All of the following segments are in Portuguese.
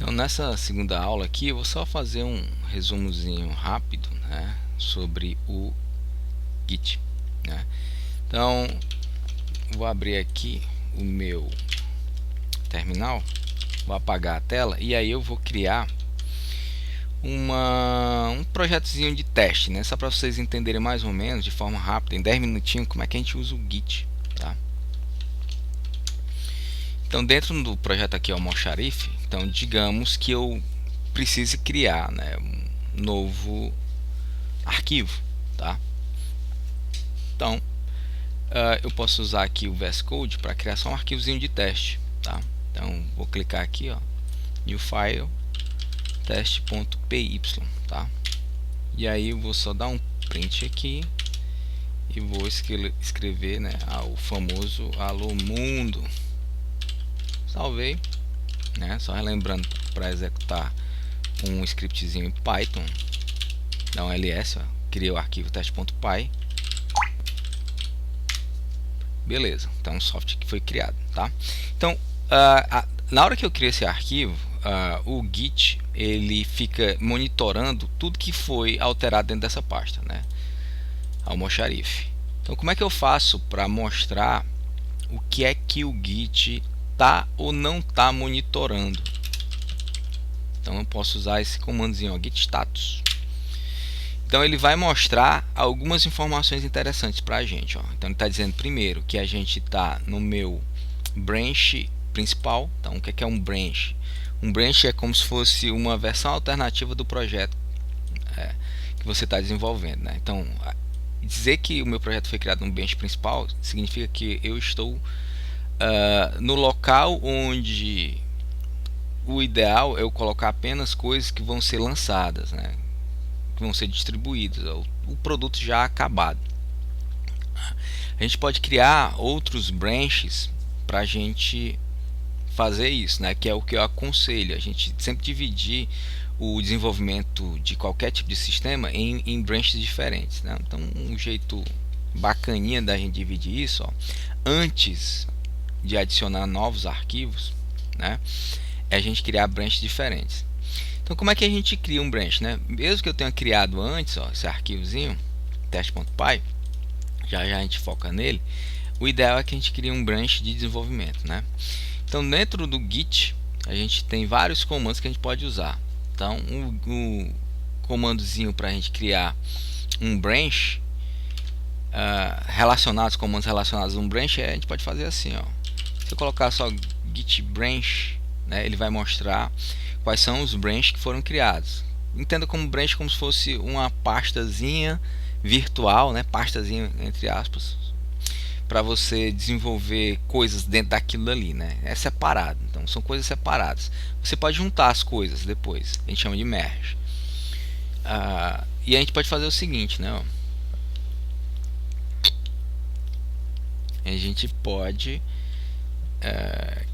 Então, nessa segunda aula aqui, eu vou só fazer um resumozinho rápido, né, sobre o Git, né? Então, vou abrir aqui o meu terminal, vou apagar a tela e aí eu vou criar um projetozinho de teste, né, só para vocês entenderem mais ou menos de forma rápida, em 10 minutinhos, como é que a gente usa o Git, tá? Então, dentro do projeto aqui, o Almoxarife, então digamos que eu precise criar, né, um novo arquivo, tá? Então, eu posso usar aqui o VS Code para criar só um arquivozinho de teste, tá? Então, vou clicar aqui, ó, New File, teste.py, tá? E aí eu vou só dar um print aqui e vou escrever, né, o famoso alô mundo. Salvei, né? Só relembrando para executar um scriptzinho em Python, dá um ls, ó, criei o arquivo teste.py. Beleza, então o software que foi criado, tá? Então, na hora que eu crio esse arquivo, o Git ele fica monitorando tudo que foi alterado dentro dessa pasta, né? Almoxarife. Então, como é que eu faço para mostrar o que é que o Git tá ou não tá monitorando? Então, eu posso usar esse comandozinho, ó, git status. Então ele vai mostrar algumas informações interessantes para a gente, ó. Então ele está dizendo primeiro que a gente está no meu branch principal. Então o que é um branch? Um branch é como se fosse uma versão alternativa do projeto que você está desenvolvendo, né? Então dizer que o meu projeto foi criado no branch principal significa que eu estou no local onde o ideal é eu colocar apenas coisas que vão ser lançadas, né? Que vão ser distribuídos, o produto já acabado. A gente pode criar outros branches para a gente fazer isso, né? Que é o que eu aconselho, a gente sempre dividir o desenvolvimento de qualquer tipo de sistema em branches diferentes, né? Então um jeito bacaninha da gente dividir isso, ó, antes de adicionar novos arquivos, né, é a gente criar branches diferentes. Então como é que a gente cria um branch, né? Mesmo que eu tenha criado antes, ó, esse arquivozinho teste.py, já a gente foca nele. O ideal é que a gente crie um branch de desenvolvimento, né? Então dentro do Git a gente tem vários comandos que a gente pode usar. Então o comandozinho para a gente criar um branch comandos relacionados a um branch, a gente pode fazer assim, ó. Se eu colocar só git branch, né, ele vai mostrar quais são os branches que foram criados. Entenda como branch como se fosse uma pastazinha virtual, né, pastazinha entre aspas, para você desenvolver coisas dentro daquilo ali, né? É separado, então são coisas separadas. Você pode juntar as coisas depois, a gente chama de merge. E a gente pode fazer o seguinte, né? A gente pode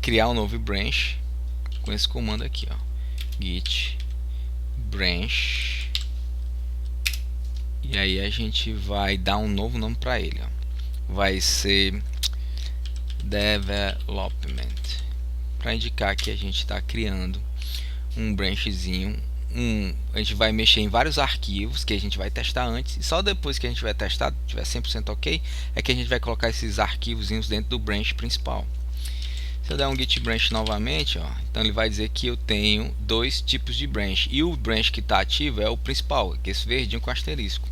criar um novo branch com esse comando aqui, ó, git branch, e aí a gente vai dar um novo nome para ele, ó. Vai ser development, para indicar que a gente está criando um branchzinho. A gente vai mexer em vários arquivos que a gente vai testar antes, e só depois que a gente vai testar, tiver 100% ok, é que a gente vai colocar esses arquivos dentro do branch principal. Se eu der um git branch novamente, ó, então ele vai dizer que eu tenho dois tipos de branch, e o branch que está ativo é o principal, que é esse verdinho com asterisco.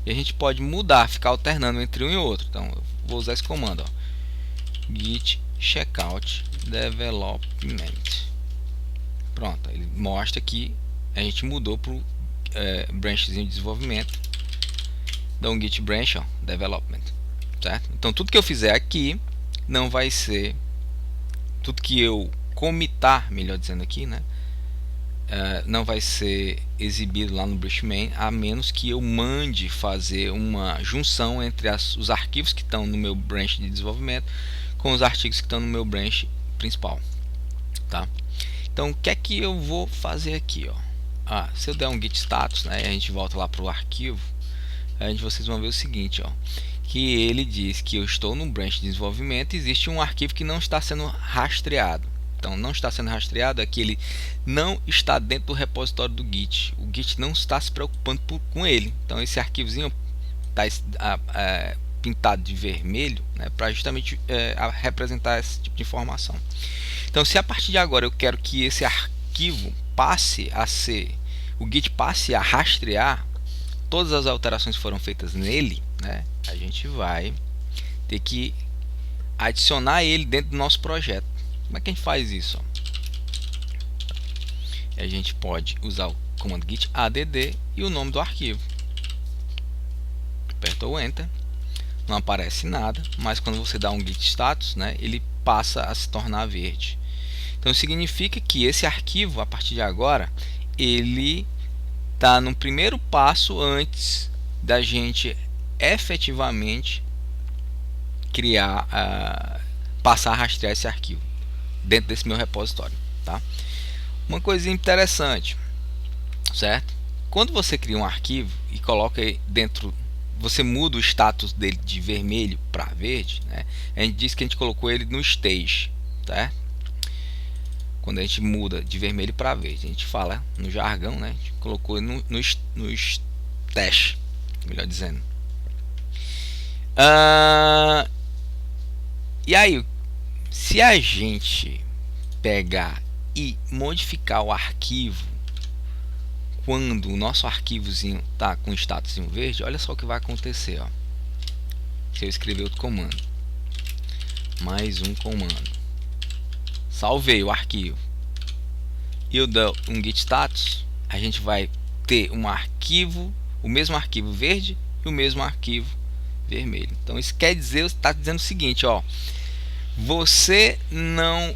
E a gente pode mudar, ficar alternando entre um e outro. Então eu vou usar esse comando, ó, git checkout development. Pronto, ele mostra que a gente mudou para o branchzinho de desenvolvimento. Dá um git branch, ó, development, certo? Então tudo que eu fizer aqui não vai ser, tudo que eu comitar, melhor dizendo aqui, né, não vai ser exibido lá no branch main, a menos que eu mande fazer uma junção entre os arquivos que estão no meu branch de desenvolvimento com os artigos que estão no meu branch principal, tá? Então o que é que eu vou fazer aqui, ó? Se eu der um git status, né, a gente volta lá para o arquivo, vocês vão ver o seguinte, ó, que ele diz que eu estou no branch de desenvolvimento e existe um arquivo que não está sendo rastreado. Então não está sendo rastreado é que ele não está dentro do repositório do Git. O Git não está se preocupando com ele. Então esse arquivozinho está pintado de vermelho, né, para justamente representar esse tipo de informação. Então se a partir de agora eu quero que esse arquivo passe a ser, o Git passe a rastrear todas as alterações que foram feitas nele, né, a gente vai ter que adicionar ele dentro do nosso projeto. Como é que a gente faz isso? A gente pode usar o comando git add e o nome do arquivo. Apertou o Enter, não aparece nada, mas quando você dá um git status, né, ele passa a se tornar verde. Então significa que esse arquivo, a partir de agora, ele está no primeiro passo antes da gente efetivamente criar, passar a rastrear esse arquivo dentro desse meu repositório, tá? Uma coisa interessante, certo? Quando você cria um arquivo e coloca dentro, você muda o status dele de vermelho para verde, né? A gente diz que a gente colocou ele no stage, tá? Quando a gente muda de vermelho para verde, a gente fala no jargão, né? A gente colocou ele no stage, melhor dizendo. E aí, se a gente pegar e modificar o arquivo quando o nosso arquivozinho está com status verde, olha só o que vai acontecer, ó. Se eu escrever outro comando, mais um comando, salvei o arquivo e eu dou um git status, a gente vai ter um arquivo, o mesmo arquivo verde e o mesmo arquivo vermelho. Então isso quer dizer, está dizendo o seguinte, ó, você não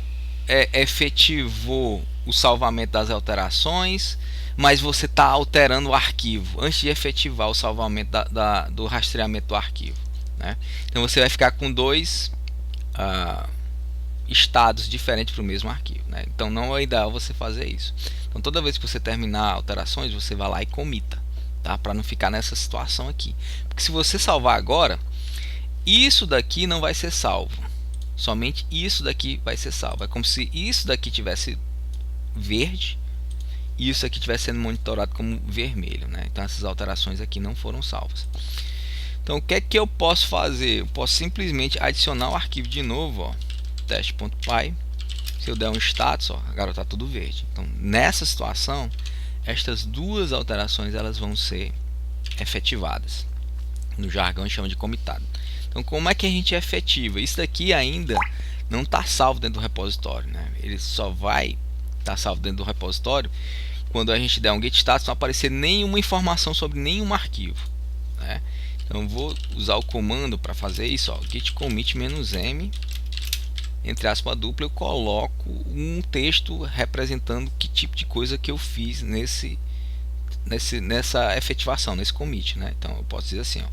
efetivou o salvamento das alterações, mas você está alterando o arquivo antes de efetivar o salvamento do rastreamento do arquivo, né? Então você vai ficar com dois estados diferentes para o mesmo arquivo, né? Então não é ideal você fazer isso. Então toda vez que você terminar alterações, você vai lá e comita, tá? Para não ficar nessa situação aqui, porque se você salvar agora, isso daqui não vai ser salvo, somente isso daqui vai ser salvo. É como se isso daqui tivesse verde e isso aqui estivesse sendo monitorado como vermelho, né? Então essas alterações aqui não foram salvas. Então o que é que eu posso fazer? Eu posso simplesmente adicionar o arquivo de novo, ó, teste.py. Se eu der um status, ó, agora está tudo verde. Então nessa situação, estas duas alterações elas vão ser efetivadas. No jargão a gente chama de comitado. Então como é que a gente efetiva? Isso daqui ainda não está salvo dentro do repositório, né? Ele só vai estar salvo dentro do repositório quando a gente der um git status, não aparecer nenhuma informação sobre nenhum arquivo, né? Então eu vou usar o comando para fazer isso, ó, git commit -m, entre aspas dupla, eu coloco um texto representando que tipo de coisa que eu fiz nessa efetivação, nesse commit, né? Então eu posso dizer assim, ó,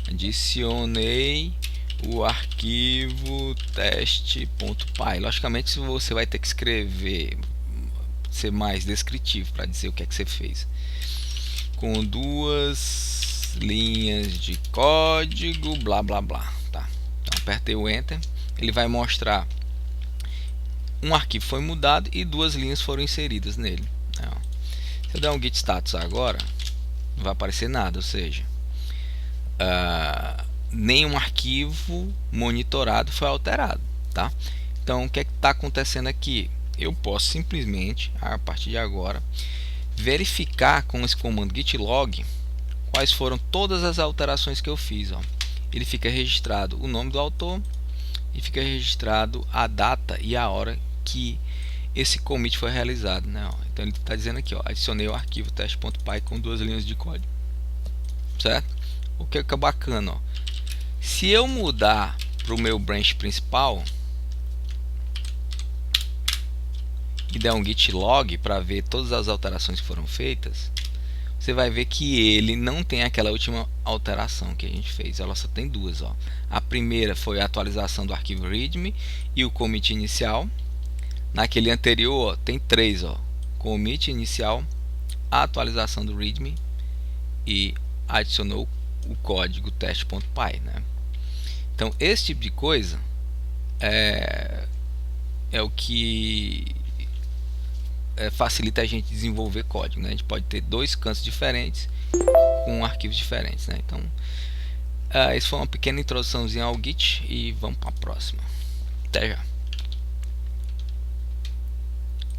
adicionei o arquivo teste.py. Logicamente você vai ter que escrever, ser mais descritivo para dizer o que é que você fez, com duas linhas de código, blá blá blá, tá? Então apertei o Enter, ele vai mostrar um arquivo foi mudado e duas linhas foram inseridas nele, né? Se eu der um git status agora, não vai aparecer nada, ou seja, nenhum arquivo monitorado foi alterado, tá? Então o que é que está acontecendo aqui? Eu posso simplesmente, a partir de agora, verificar com esse comando git log quais foram todas as alterações que eu fiz, ó. Ele fica registrado o nome do autor e fica registrado a data e a hora que esse commit foi realizado, né? Então ele está dizendo aqui, ó, adicionei o arquivo teste.py com duas linhas de código, certo? O que é bacana, ó, se eu mudar para o meu branch principal e der um git log para ver todas as alterações que foram feitas, você vai ver que ele não tem aquela última alteração que a gente fez, ela só tem duas, ó. A primeira foi a atualização do arquivo readme e o commit inicial. Naquele anterior, ó, tem três, ó, commit inicial, a atualização do readme e adicionou o código teste.py, né? Então esse tipo de coisa é o que facilita a gente desenvolver código, né? A gente pode ter dois cantos diferentes com arquivos diferentes, né? Então, isso foi uma pequena introduçãozinha ao Git e vamos para a próxima. Até já.